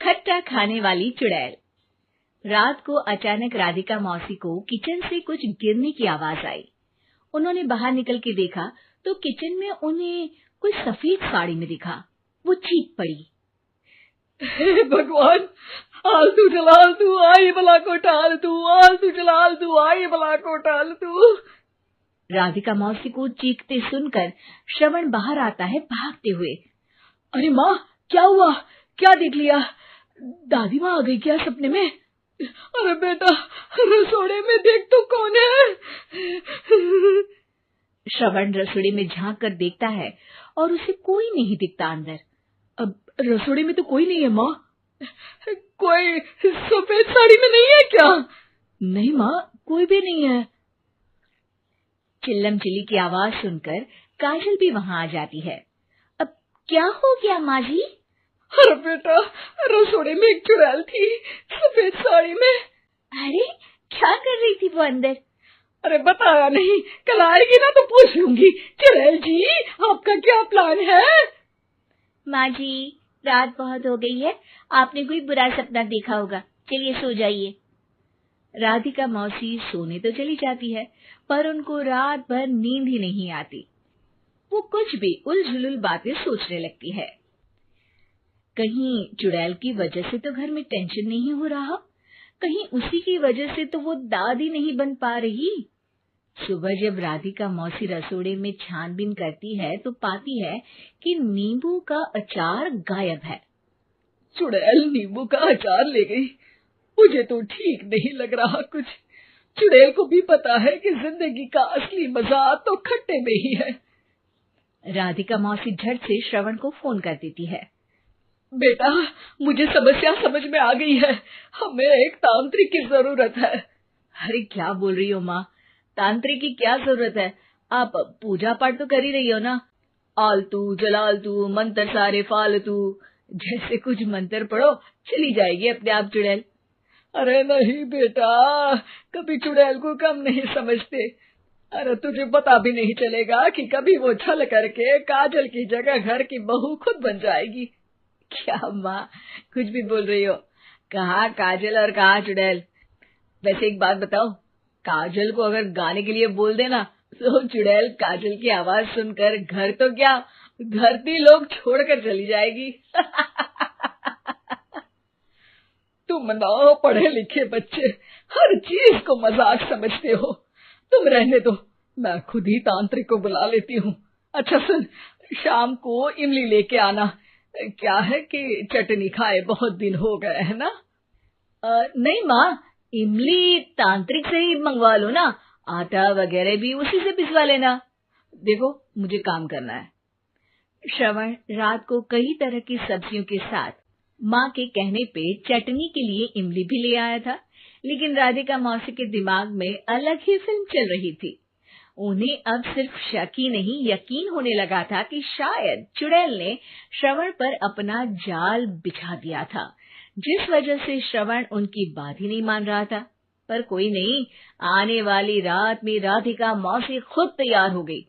खट्टा खाने वाली चुड़ैल। रात को अचानक राधिका मौसी को किचन से कुछ गिरने की आवाज आई। उन्होंने बाहर निकल के देखा तो किचन में उन्हें कोई सफेद साड़ी में दिखा। वो चीख पड़ी, हे भगवान, आलतू जलाल तू आई भला को टाल तू, आलतू जलाल तू आई भला को टाल तू। राधिका मौसी को चीखते सुनकर श्रवण बाहर आता है भागते हुए। अरे माँ, क्या हुआ? क्या देख लिया? दादी माँ आ गई क्या सपने में? अरे बेटा, रसोड़े में देख तो कौन है? श्रवण रसोड़े में झांक कर देखता है और उसे कोई नहीं दिखता अंदर। अब रसोड़े में तो कोई नहीं है माँ। कोई सफेद साड़ी में नहीं है क्या? नहीं माँ, कोई भी नहीं है। चिल्लम चिल्ली की आवाज सुनकर काजल भी वहां आ जाती है। अब क्या हो गया माँ जी? अरे बेटा, रसोड़े में एक चुड़ैल थी सफेद साड़ी में। अरे क्या कर रही थी वो अंदर? अरे बताया नहीं, कल आएगी ना तो पूछ लूंगी। चुड़ैल जी, आपका क्या प्लान है? माँ जी, रात बहुत हो गई है, आपने कोई बुरा सपना देखा होगा, चलिए सो जाइए। राधिका मौसी सोने तो चली जाती है, पर उनको रात भर नींद ही नहीं आती। वो कुछ भी उलझुल बातें सोचने लगती है। कहीं चुड़ैल की वजह से तो घर में टेंशन नहीं हो रहा, कहीं उसी की वजह से तो वो दादी नहीं बन पा रही। सुबह जब राधिका मौसी रसोड़े में छानबीन करती है तो पाती है कि नींबू का अचार गायब है। चुड़ैल नींबू का अचार ले गई, मुझे तो ठीक नहीं लग रहा कुछ। चुड़ैल को भी पता है कि जिंदगी का असली मजा तो खट्टे में ही है। राधिका मौसी झट से श्रवण को फोन कर देती है। बेटा, मुझे समस्या समझ में आ गई है, हमें एक तांत्रिक की जरूरत है। अरे क्या बोल रही हो माँ, तांत्रिक की क्या जरूरत है? आप पूजा पाठ तो कर ही रही हो ना। आलतू जलालतू मंत्र सारे फालतू जैसे कुछ मंत्र पढ़ो, चली जाएगी अपने आप चुड़ैल। अरे नहीं बेटा, कभी चुड़ैल को कम नहीं समझते। अरे तुझे पता भी नहीं चलेगा कि कभी वो छल करके काजल की जगह घर की बहू खुद बन जाएगी। क्या माँ, कुछ भी बोल रही हो? कहाँ काजल और कहाँ चुड़ैल? वैसे एक बात बताओ, काजल को अगर गाने के लिए बोल देना तो चुड़ैल काजल की आवाज सुनकर घर तो क्या धरती लोग छोड़कर चली जाएगी। तुम ना पढ़े लिखे बच्चे हर चीज को मजाक समझते हो। तुम रहने दो, मैं खुद ही तांत्रिक को बुला लेती हूँ। अच्छा सुन, शाम को इमली लेके आना। क्या है कि चटनी खाए बहुत दिन हो गए है ना? नहीं माँ, इमली तांत्रिक से ही मंगवा लो ना, आटा वगैरह भी उसी से पिसवा लेना। देखो मुझे काम करना है। श्रवण रात को कई तरह की सब्जियों के साथ माँ के कहने पे चटनी के लिए इमली भी ले आया था, लेकिन राधिका मौसी के दिमाग में अलग ही फिल्म चल रही थी। उन्हें अब सिर्फ शक ही नहीं यकीन होने लगा था कि शायद चुड़ैल ने श्रवण पर अपना जाल बिछा दिया था, जिस वजह से श्रवण उनकी बात ही नहीं मान रहा था। पर कोई नहीं, आने वाली रात में राधिका मौसी खुद तैयार हो गई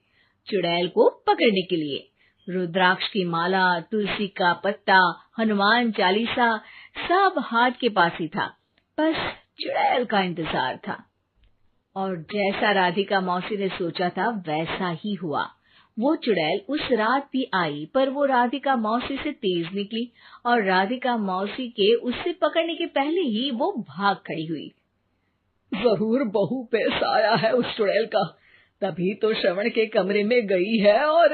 चुड़ैल को पकड़ने के लिए। रुद्राक्ष की माला, तुलसी का पत्ता, हनुमान चालीसा सब हाथ के पास ही था, बस चुड़ैल का इंतजार था। और जैसा राधिका मौसी ने सोचा था वैसा ही हुआ। वो चुड़ैल उस रात भी आई, पर वो राधिका मौसी से तेज निकली और राधिका मौसी के उससे पकड़ने के पहले ही वो भाग खड़ी हुई। जरूर बहू पे साया है उस चुड़ैल का, तभी तो श्रवण के कमरे में गई है। और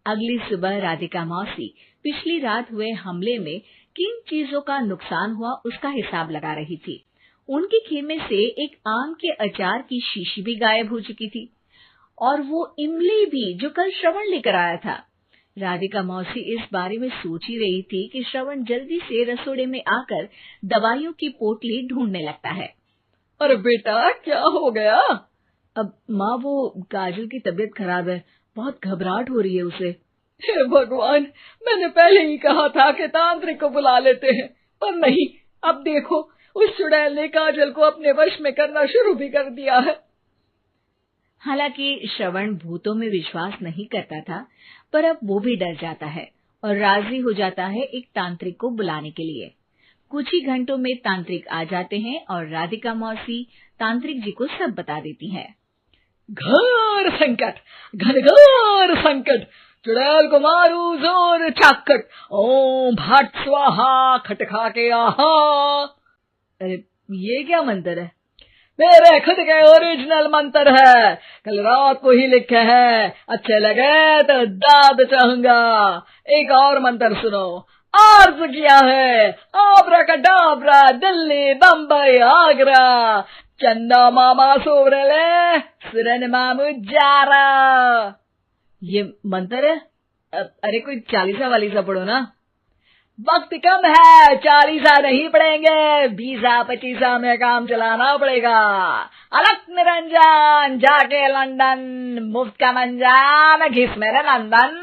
अगली सुबह राधिका मौसी पिछली रात हुए हमले में किन चीजों का नुकसान हुआ उसका हिसाब लगा रही थी। उनके खेमे से एक आम के अचार की शीशी भी गायब हो चुकी थी, और वो इमली भी जो कल श्रवण लेकर आया था। राधिका मौसी इस बारे में सोच ही रही थी कि श्रवण जल्दी से रसोड़े में आकर दवाइयों की पोटली ढूंढने लगता है। अरे बेटा, क्या हो गया? अब माँ, वो काजल की तबीयत खराब है, बहुत घबराहट हो रही है उसे। हे भगवान, मैंने पहले ही कहा था कि तांत्रिक को बुला लेते हैं, पर नहीं, अब देखो उस चुड़ैल ने काजल को अपने वश में करना शुरू भी कर दिया है। हालांकि श्रवण भूतों में विश्वास नहीं करता था, पर अब वो भी डर जाता है। और राजी हो जाता है एक तांत्रिक को बुलाने के लिए। कुछ ही घंटों में तांत्रिक आ जाते हैं और राधिका मौसी तांत्रिक जी को सब बता देती है। घोर संकट, घनघोर संकट, चुड़ैल को मारू जोर चाकट, ओम भट स्वाहा खटखा के आहा। अरे ये क्या मंत्र है? मेरे खुद के ओरिजिनल मंत्र है, कल रात को ही लिखे हैं, अच्छे लगे तो दाद चाहूंगा। एक और मंत्र सुनो, अर्ज किया है आब्राकडाब्रा, दिल्ली बम्बई आगरा, चंदा मामा सोरले सुरन मामू जारा। ये मंत्र है? अरे कोई 40 वालीसा पढ़ो ना। वक्त कम है, 40 नहीं पड़ेंगे, 20-25 में काम चलाना पड़ेगा। अलग निरंजन जाके लंदन, मुफ्त का मंजान घिस मेरे नंदन।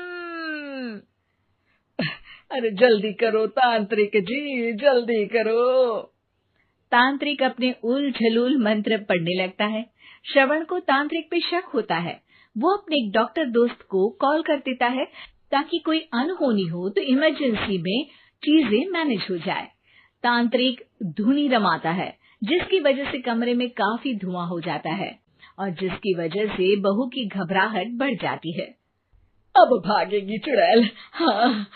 अरे जल्दी करो तांत्रिक जी, जल्दी करो। तांत्रिक अपने उल झलूल मंत्र पढ़ने लगता है। श्रवण को तांत्रिक पे शक होता है। वो अपने एक डॉक्टर दोस्त को कॉल कर देता है ताकि कोई अनहोनी हो तो इमरजेंसी में चीजें मैनेज हो जाए। तांत्रिक धुनी रमाता है, जिसकी वजह से कमरे में काफी धुआं हो जाता है और जिसकी वजह से बहू की घबराहट बढ़ जाती है। अब भागेगी चुड़ैल। हाँ।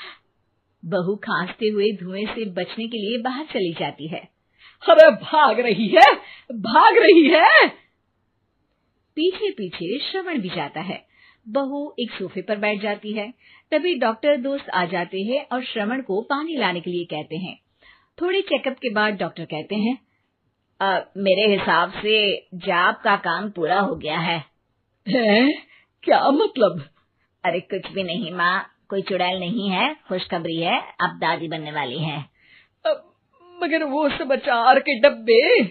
बहू खांसते हुए धुएं से बचने के लिए बाहर चली जाती है। अरे भाग रही है, भाग रही है। पीछे पीछे श्रवण भी जाता है। बहू एक सोफे पर बैठ जाती है। तभी डॉक्टर दोस्त आ जाते हैं और श्रवण को पानी लाने के लिए कहते हैं। थोड़े चेकअप के बाद डॉक्टर कहते हैं, मेरे हिसाब से जाप का काम पूरा हो गया है। क्या मतलब? अरे कुछ भी नहीं माँ, कोई चुड़ैल नहीं है, खुशखबरी है, अब दादी बनने वाली है। मगर वो सब अचार के डब्बे।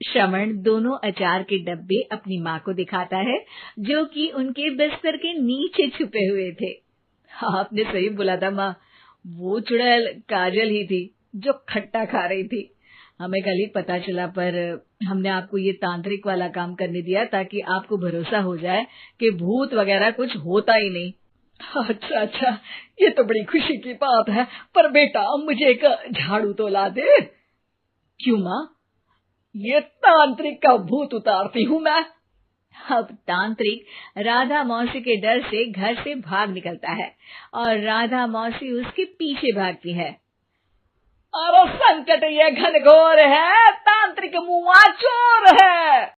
श्रवण दोनों अचार के डब्बे अपनी माँ को दिखाता है, जो कि उनके बिस्तर के नीचे छुपे हुए थे। आपने सही बोला था माँ, वो चुड़ैल काजल ही थी जो खट्टा खा रही थी। हमें कल ही पता चला, पर हमने आपको ये तांत्रिक वाला काम करने दिया ताकि आपको भरोसा हो जाए कि भूत वगैरह कुछ होता ही नहीं। अच्छा अच्छा, ये तो बड़ी खुशी की बात है, पर बेटा मुझे एक झाड़ू तो ला दे। क्यों माँ? ये तांत्रिक का भूत उतारती हूँ मैं। अब तांत्रिक राधा मौसी के डर से घर से भाग निकलता है और राधा मौसी उसके पीछे भागती है। अरे संकट ये घनघोर है, तांत्रिक मुआ चोर है।